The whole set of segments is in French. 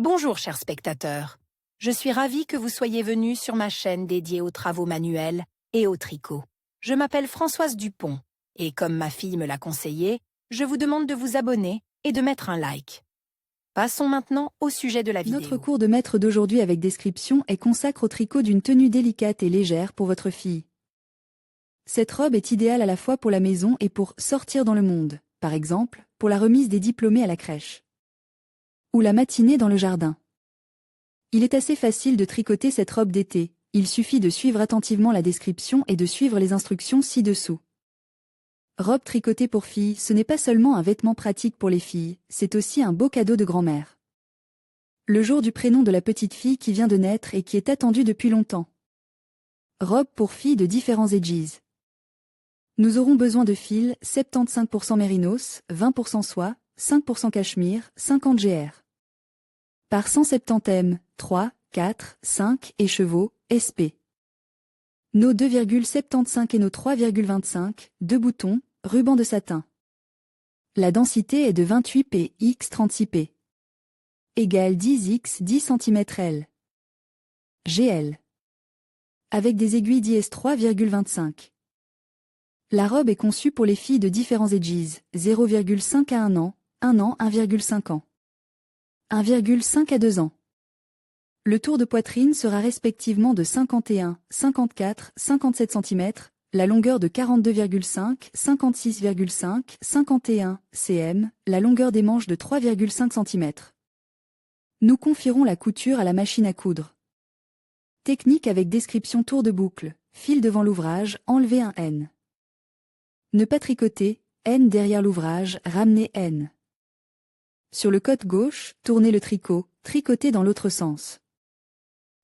Bonjour chers spectateurs, je suis ravie que vous soyez venus sur ma chaîne dédiée aux travaux manuels et au tricot. Je m'appelle Françoise Dupont et comme ma fille me l'a conseillé, je vous demande de vous abonner et de mettre un like. Passons maintenant au sujet de la vidéo. Notre cours de maître d'aujourd'hui avec description est consacré au tricot d'une tenue délicate et légère pour votre fille. Cette robe est idéale à la fois pour la maison et pour sortir dans le monde, par exemple, pour la remise des diplômés à la crèche. Ou la matinée dans le jardin. Il est assez facile de tricoter cette robe d'été, il suffit de suivre attentivement la description et de suivre les instructions ci-dessous. Robe tricotée pour filles, ce n'est pas seulement un vêtement pratique pour les filles, c'est aussi un beau cadeau de grand-mère. Le jour du prénom de la petite fille qui vient de naître et qui est attendue depuis longtemps. Robe pour filles de différents edges. Nous aurons besoin de fils 75% mérinos, 20% soie, 5% cachemire, 50 GR. Par 170 m, 3, 4, 5 et chevaux, SP. Nos 2,75 et nos 3,25, 2 boutons, ruban de satin. La densité est de 28 p x 36 p. Égale 10 x 10 cm L. GL. Avec des aiguilles d'IS 3,25. La robe est conçue pour les filles de différents edges, 0,5 à 1 an, 1,5 ans. 1,5 à 2 ans. Le tour de poitrine sera respectivement de 51, 54, 57 cm, la longueur de 42,5, 56,5, 51 cm, la longueur des manches de 3,5 cm. Nous confierons la couture à la machine à coudre. Technique avec description tour de boucle, fil devant l'ouvrage, enlever un N. Ne pas tricoter, N derrière l'ouvrage, ramener N. Sur le côté gauche, tournez le tricot, tricotez dans l'autre sens.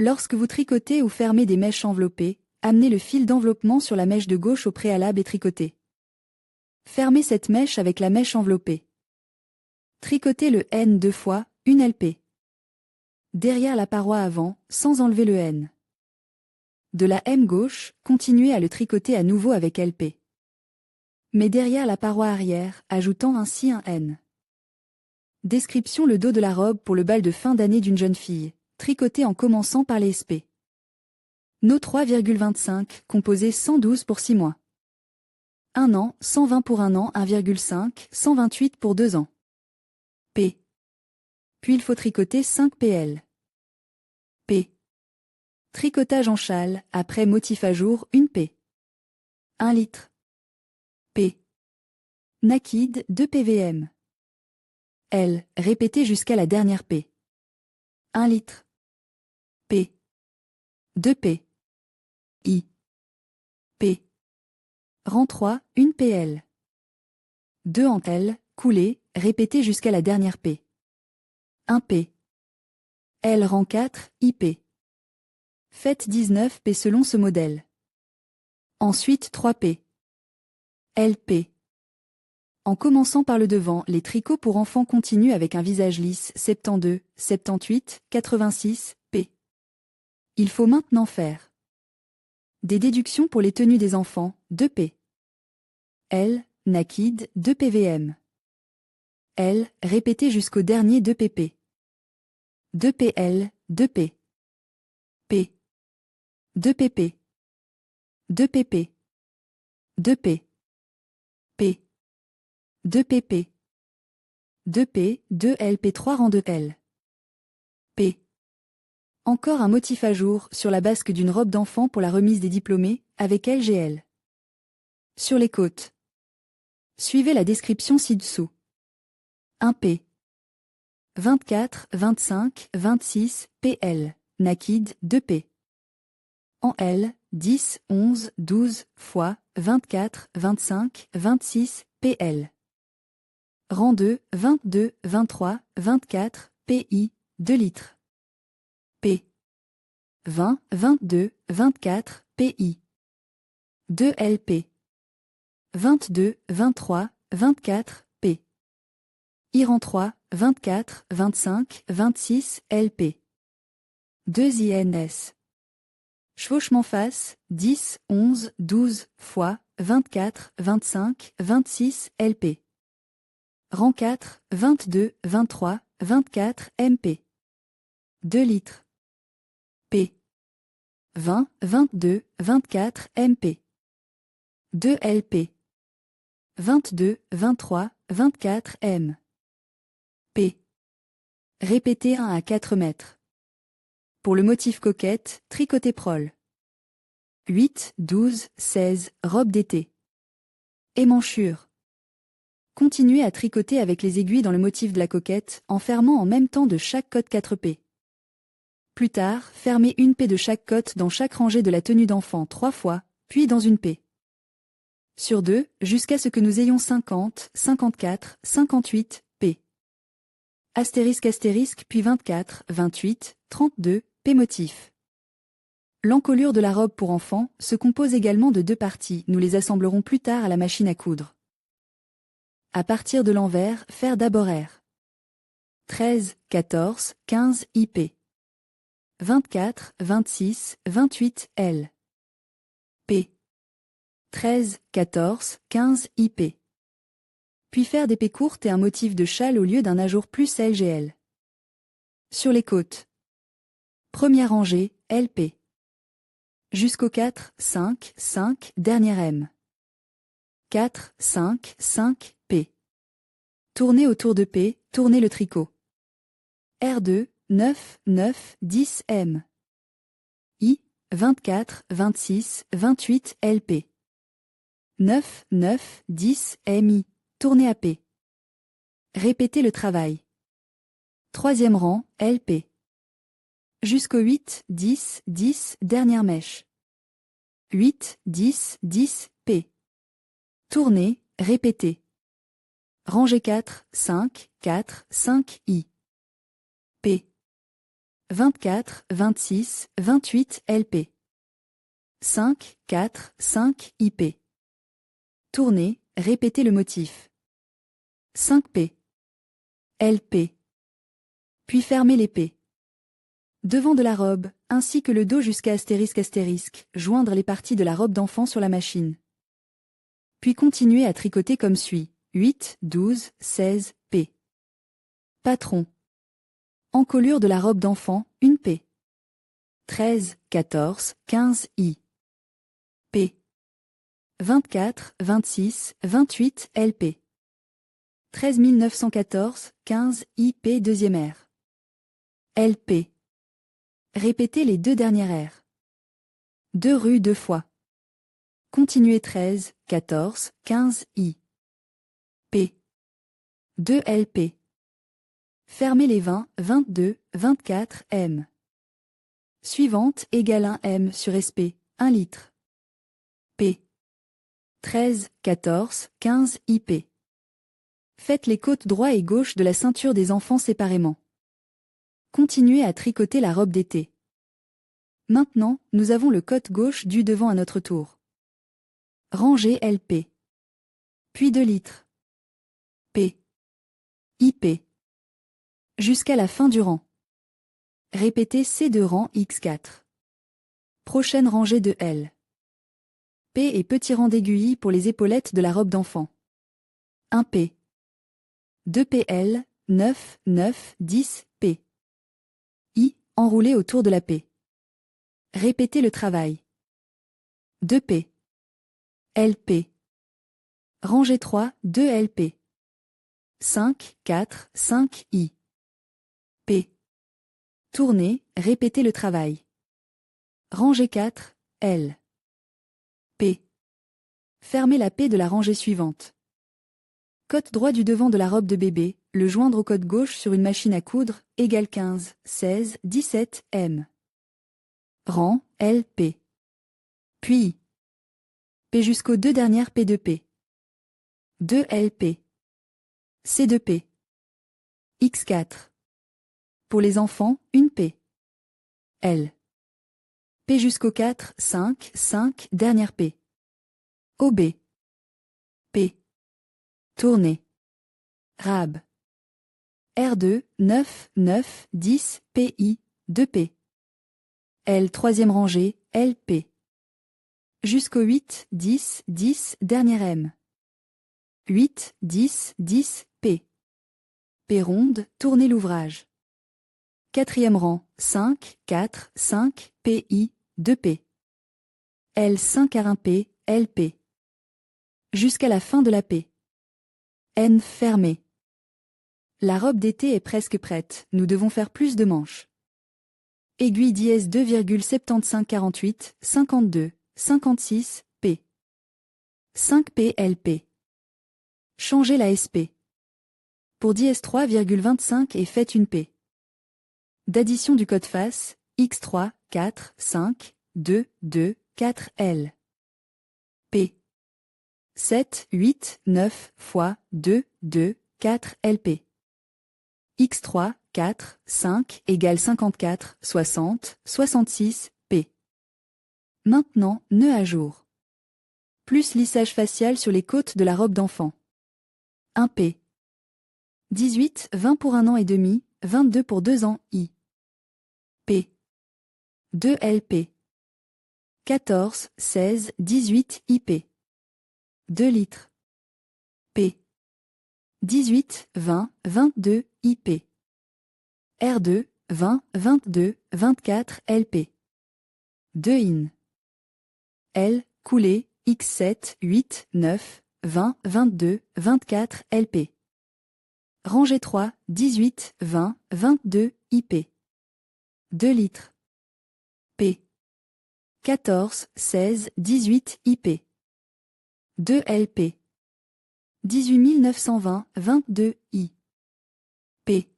Lorsque vous tricotez ou fermez des mèches enveloppées, amenez le fil d'enveloppement sur la mèche de gauche au préalable et tricotez. Fermez cette mèche avec la mèche enveloppée. Tricotez le N 2 fois, une LP. Derrière la paroi avant, sans enlever le N. De la M gauche, continuez à le tricoter à nouveau avec LP. Mais derrière la paroi arrière, ajoutant ainsi un N. Description le dos de la robe pour le bal de fin d'année d'une jeune fille, tricoté en commençant par les SP. Nos 3,25, composé 112 pour 6 mois. 1 an, 120 pour 1 an, 1,5, 128 pour 2 ans. P. Puis il faut tricoter 5 PL. P. Tricotage en châle, après motif à jour, 1 P. 1 litre. P. Naked, 2 PVM. L. Répétez jusqu'à la dernière P. 1 litre. P. 2 P. I. P. Rang 3, 1 PL. 2 en L, coulé, répétez jusqu'à la dernière P. 1 P. L rang 4, IP. Faites 19 P selon ce modèle. Ensuite 3 P. LP. En commençant par le devant, les tricots pour enfants continuent avec un visage lisse 72, 78, 86, P. Il faut maintenant faire des déductions pour les tenues des enfants, 2 P. L, naked, 2 PVM. L, répétez jusqu'au dernier 2 PP. 2 PL, 2 P. P. 2 PP. 2 PP. 2 P. P. 2 PP. 2 P, 2 LP 3 rang de L. P. Encore un motif à jour sur la basque d'une robe d'enfant pour la remise des diplômés, avec LGL. Sur les côtes. Suivez la description ci-dessous. 1 P. 24, 25, 26, PL, naked, 2 P. En L, 10, 11, 12, fois, 24, 25, 26, PL. Rang 2, 22, 23, 24, PI, 2 litres. P. 20, 22, 24, PI. 2 LP. 22, 23, 24, P. I rang 3, 24, 25, 26, LP. 2 INS. Chevauchement face, 10, 11, 12, fois, 24, 25, 26, LP. Rang 4, 22, 23, 24, MP. 2 litres. P. 20, 22, 24 MP. 2 LP. 22, 23, 24 M. P. Répétez 1 à 4 mètres. Pour le motif coquette, tricotez prol. 8, 12, 16, robe d'été. Émanchure. Continuez à tricoter avec les aiguilles dans le motif de la coquette, en fermant en même temps de chaque côte 4 P. Plus tard, fermez une P de chaque côte dans chaque rangée de la tenue d'enfant 3 fois, puis dans une P. Sur 2, jusqu'à ce que nous ayons 50, 54, 58 P. Astérisque astérisque puis 24, 28, 32 P motif. L'encolure de la robe pour enfants se compose également de 2 parties, nous les assemblerons plus tard à la machine à coudre. À partir de l'envers, faire d'abord R. 13, 14, 15 IP. 24, 26, 28 L. P. 13, 14, 15 IP. Puis faire des P courtes et un motif de châle au lieu d'un ajour plus LGL. Sur les côtes. Première rangée, LP. Jusqu'au 4, 5, 5, dernière M. 4, 5, 5, P. Tournez autour de P, tournez le tricot. R2, 9, 9, 10 M. I, 24, 26, 28 LP. 9, 9, 10 MI. Tournez à P. Répétez le travail. Troisième rang, LP. Jusqu'au 8, 10, 10, dernière mèche. 8, 10, 10, P. Tournez, répétez. Rangée 4, 5, 4, 5 I. P. 24, 26, 28 LP. 5, 4, 5 IP. Tournez, répétez le motif. 5 P. LP. Puis fermez les P. Devant de la robe, ainsi que le dos jusqu'à astérisque astérisque, joindre les parties de la robe d'enfant sur la machine. Puis continuez à tricoter comme suit. 8, 12, 16, P. Patron. Encolure de la robe d'enfant, une P. 13, 14, 15 I. P. 24, 26, 28 LP. 13 914, 15 IP deuxième R. LP. Répétez les 2 dernières R. 2 rues 2 fois. Continuez 13, 14, 15 I. P. 2 LP. Fermez les 20, 22, 24 M. Suivante égale 1 M sur SP, 1 litre. P. 13, 14, 15 IP. Faites les côtes droit et gauche de la ceinture des enfants séparément. Continuez à tricoter la robe d'été. Maintenant, nous avons le côte gauche du devant à notre tour. Rangée LP. Puis 2 litres. P. IP. Jusqu'à la fin du rang. Répétez ces 2 rangs X4. Prochaine rangée de L. P et petit rang d'aiguilles pour les épaulettes de la robe d'enfant. 1 P. 2 PL, 9, 9, 10 P. I, enroulé autour de la P. Répétez le travail. 2 P. LP. Rangée 3, 2 LP. 5, 4, 5 I. P. Tournez, répétez le travail. Rangée 4, L. P. Fermez la P de la rangée suivante. Côte droit du devant de la robe de bébé, le joindre au côte gauche sur une machine à coudre, égale 15, 16, 17 M. Rang, L, P. Puis P jusqu'aux 2 dernières P de P. 2 LP. C de P. X4. Pour les enfants, une P. L. P jusqu'au 4, 5, 5, dernière P. OB. P. Tournez. Rab. R2, 9, 9, 10, PI, 2P. L troisième rangée, LP. Jusqu'au 8, 10, 10, dernière M. 8, 10, 10, P. P ronde, tournez l'ouvrage. Quatrième rang, 5, 4, 5, PI, 2P. L5 R1P, LP. Jusqu'à la fin de la P. N fermée. La robe d'été est presque prête, nous devons faire plus de manches. Aiguille dièse 2,7548, 52, 56, P. 5P LP. Changez la SP. Pour dièse 3,25 et faites une P. D'addition du code face, X3, 4, 5, 2, 2, 4 L. P. 7, 8, 9 fois 2, 2, 4 LP. X3, 4, 5 égale 54, 60, 66, P. Maintenant, nœud à jour. Plus lissage facial sur les côtes de la robe d'enfant. 1 P. 18, 20 pour 1 an et demi, 22 pour 2 ans, I. P. 2 LP. 14, 16, 18, IP. 2 litres. P. 18, 20, 22, IP. R2, 20, 22, 24, LP. 2 in. L, coulée, X7, 8, 9, 20, 22, 24, LP. Rangée 3, 18, 20, 22, IP. 2 litres. P. 14, 16, 18, IP. 2 LP. 18 920, 22, I. P.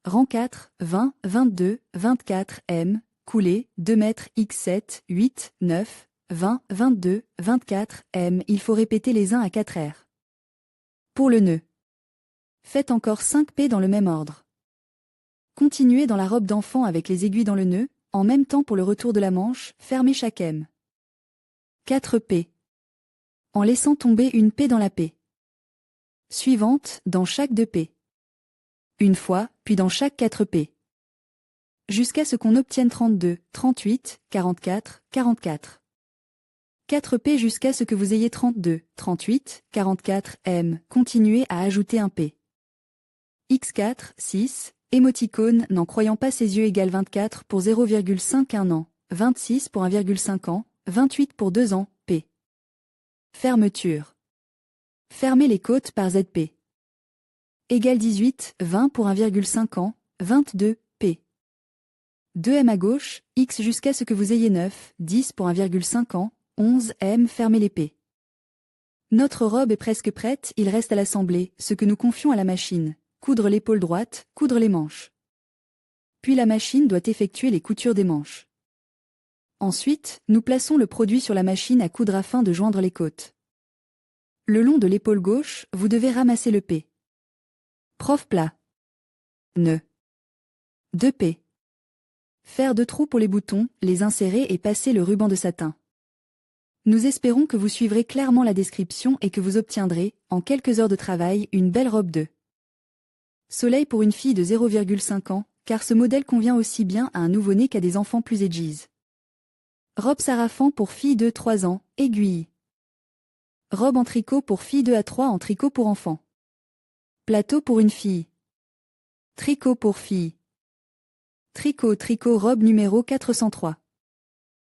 Rang 4, 20, 22, 24, M, coulée, 2 mètres X7, 8, 9, 20, 22, 24, M. Il faut répéter les 1 à 4 R. Pour le nœud. Faites encore 5 P dans le même ordre. Continuez dans la robe d'enfant avec les aiguilles dans le nœud, en même temps pour le retour de la manche, fermez chaque M. 4 P. En laissant tomber une P dans la P. Suivante, dans chaque 2 P. Une fois, puis dans chaque 4 P. Jusqu'à ce qu'on obtienne 32, 38, 44, 44. 4 P jusqu'à ce que vous ayez 32, 38, 44 M. Continuez à ajouter un P. X4, 6, émoticône n'en croyant pas ses yeux égale 24 pour 0,5 1 an, 26 pour 1,5 ans, 28 pour 2 ans, P. Fermeture. Fermez les côtes par ZP. Égale 18, 20 pour 1,5 ans, 22, P. 2 M à gauche, X jusqu'à ce que vous ayez 9, 10 pour 1,5 ans, 11 M. Fermez les P. Notre robe est presque prête, il reste à l'assembler, ce que nous confions à la machine. Coudre l'épaule droite, coudre les manches. Puis la machine doit effectuer les coutures des manches. Ensuite, nous plaçons le produit sur la machine à coudre afin de joindre les côtes. Le long de l'épaule gauche, vous devez ramasser le P. Prof plat. Nœud. 2 P. Faire 2 trous pour les boutons, les insérer et passer le ruban de satin. Nous espérons que vous suivrez clairement la description et que vous obtiendrez, en quelques heures de travail, une belle robe de soleil pour une fille de 0,5 ans, car ce modèle convient aussi bien à un nouveau-né qu'à des enfants plus ages. Robe Sarafan pour fille de 3 ans, aiguille. Robe en tricot pour fille 2 à 3 en tricot pour enfants. Plateau pour une fille. Tricot pour fille. Tricot robe numéro 403.